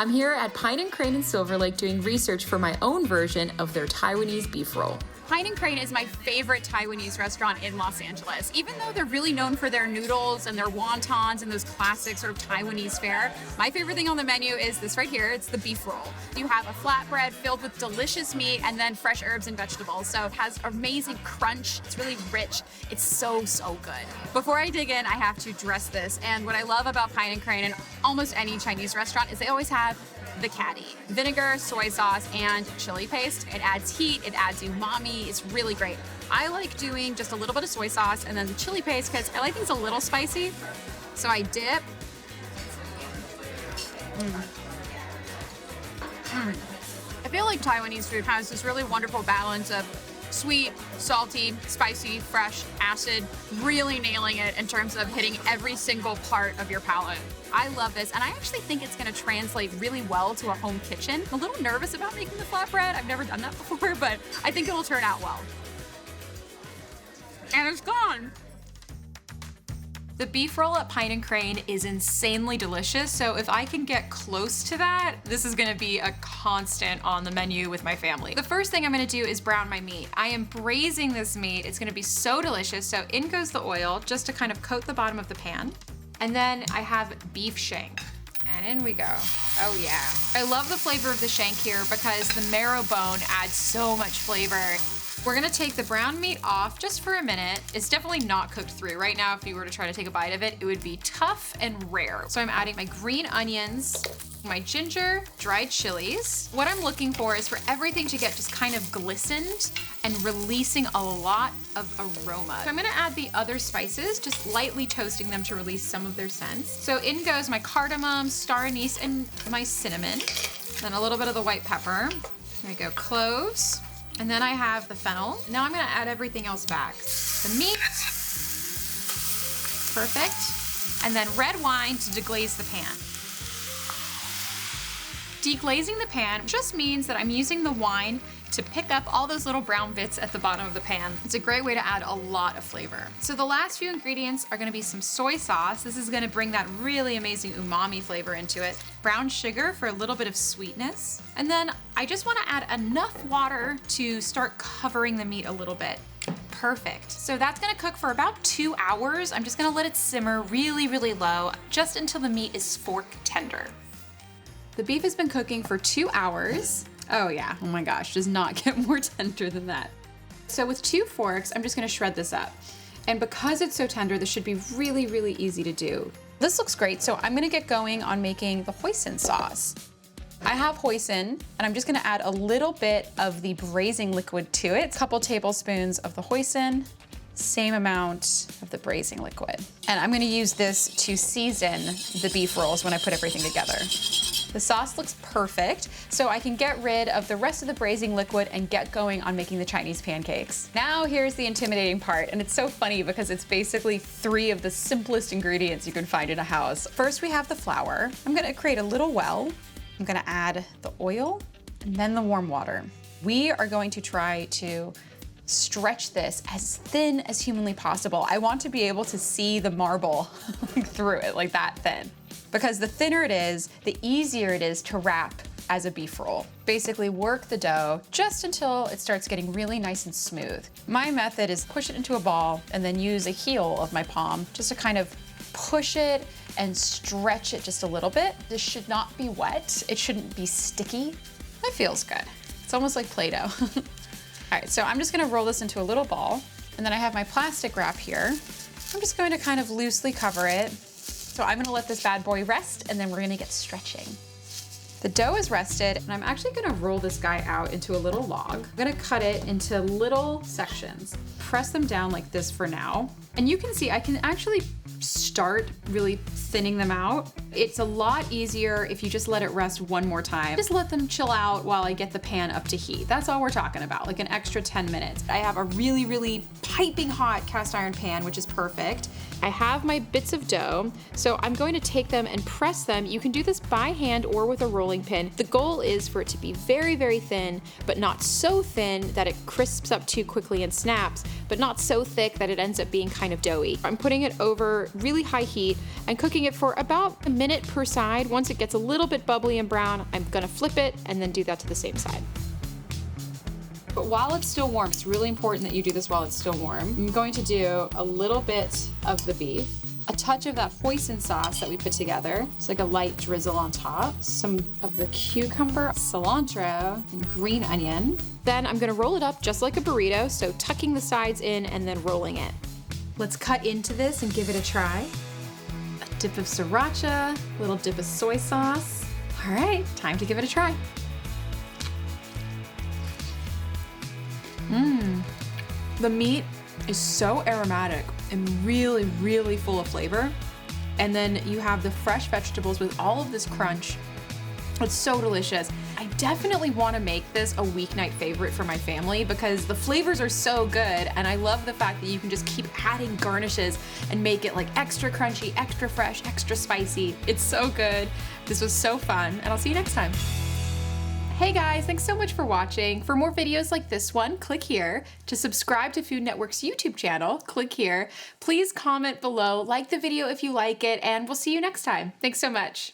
I'm here at Pine & Crane in Silver Lake doing research for my own version of their Taiwanese beef roll. Pine & Crane is my favorite Taiwanese restaurant in Los Angeles. Even though they're really known for their noodles and their wontons and those classic sort of Taiwanese fare, my favorite thing on the menu is this right here. It's the beef roll. You have a flatbread filled with delicious meat and then fresh herbs and vegetables. So it has amazing crunch. It's really rich. It's so, so good. Before I dig in, I have to dress this. And what I love about Pine & Crane and almost any Chinese restaurant is they always have the caddy. Vinegar, soy sauce, and chili paste. It adds heat, it adds umami, it's really great. I like doing just a little bit of soy sauce and then the chili paste because I like things a little spicy. So I dip. I feel like Taiwanese food has this really wonderful balance of sweet, salty, spicy, fresh, acid, really nailing it in terms of hitting every single part of your palate. I love this, and I actually think it's gonna translate really well to a home kitchen. I'm a little nervous about making the flatbread. I've never done that before, but I think it'll turn out well. And it's gone. The beef roll at Pine & Crane is insanely delicious, so if I can get close to that, this is gonna be a constant on the menu with my family. The first thing I'm gonna do is brown my meat. I am braising this meat. It's gonna be so delicious. So in goes the oil, just to kind of coat the bottom of the pan. And then I have beef shank. And in we go. Oh yeah. I love the flavor of the shank here because the marrow bone adds so much flavor. We're gonna take the brown meat off just for a minute. It's definitely not cooked through. Right now, if you were to try to take a bite of it, it would be tough and rare. So I'm adding my green onions, my ginger, dried chilies. What I'm looking for is for everything to get just kind of glistened and releasing a lot of aroma. So I'm gonna add the other spices, just lightly toasting them to release some of their scents. So in goes my cardamom, star anise, and my cinnamon. Then a little bit of the white pepper. There we go, cloves. And then I have the fennel. Now I'm gonna add everything else back. The meat, perfect. And then red wine to deglaze the pan. Deglazing the pan just means that I'm using the wine to pick up all those little brown bits at the bottom of the pan. It's a great way to add a lot of flavor. So the last few ingredients are gonna be some soy sauce. This is gonna bring that really amazing umami flavor into it. Brown sugar for a little bit of sweetness. And then I just wanna add enough water to start covering the meat a little bit. Perfect. So that's gonna cook for about 2 hours. I'm just gonna let it simmer really, really low, just until the meat is fork tender. The beef has been cooking for 2 hours. Oh yeah, oh my gosh, does not get more tender than that. So with 2 forks, I'm just gonna shred this up. And because it's so tender, this should be really, really easy to do. This looks great, so I'm gonna get going on making the hoisin sauce. I have hoisin, and I'm just gonna add a little bit of the braising liquid to it. A couple tablespoons of the hoisin, same amount of the braising liquid. And I'm gonna use this to season the beef rolls when I put everything together. The sauce looks perfect, so I can get rid of the rest of the braising liquid and get going on making the Chinese pancakes. Now here's the intimidating part, and it's so funny because it's basically 3 of the simplest ingredients you can find in a house. First we have the flour. I'm gonna create a little well. I'm gonna add the oil and then the warm water. We are going to try to stretch this as thin as humanly possible. I want to be able to see the marble through it, like that thin. Because the thinner it is, the easier it is to wrap as a beef roll. Basically work the dough just until it starts getting really nice and smooth. My method is push it into a ball and then use a heel of my palm just to kind of push it and stretch it just a little bit. This should not be wet. It shouldn't be sticky. That feels good. It's almost like Play-Doh. All right, so I'm just gonna roll this into a little ball, and then I have my plastic wrap here. I'm just going to kind of loosely cover it. So I'm gonna let this bad boy rest, and then we're gonna get stretching. The dough is rested, and I'm actually gonna roll this guy out into a little log. I'm gonna cut it into little sections. Press them down like this for now. And you can see I can actually start really thinning them out. It's a lot easier if you just let it rest one more time. Just let them chill out while I get the pan up to heat. That's all we're talking about, like an extra 10 minutes. I have a really, really piping hot cast iron pan, which is perfect. I have my bits of dough, so I'm going to take them and press them. You can do this by hand or with a rolling pin. The goal is for it to be very, very thin, but not so thin that it crisps up too quickly and snaps, but not so thick that it ends up being kind of doughy. I'm putting it over really high heat and cooking it for about a minute per side. Once it gets a little bit bubbly and brown, I'm gonna flip it and then do that to the same side. But while it's still warm, it's really important that you do this while it's still warm. I'm going to do a little bit of the beef, a touch of that hoisin sauce that we put together. It's like a light drizzle on top. Some of the cucumber, cilantro, and green onion. Then I'm gonna roll it up just like a burrito, so tucking the sides in and then rolling it. Let's cut into this and give it a try. A dip of sriracha, a little dip of soy sauce. All right, time to give it a try. The meat is so aromatic and really, really full of flavor. And then you have the fresh vegetables with all of this crunch. It's so delicious. I definitely want to make this a weeknight favorite for my family because the flavors are so good, and I love the fact that you can just keep adding garnishes and make it like extra crunchy, extra fresh, extra spicy. It's so good. This was so fun, and I'll see you next time. Hey guys, thanks so much for watching. For more videos like this one, click here. To subscribe to Food Network's YouTube channel, click here. Please comment below, like the video if you like it, and we'll see you next time. Thanks so much.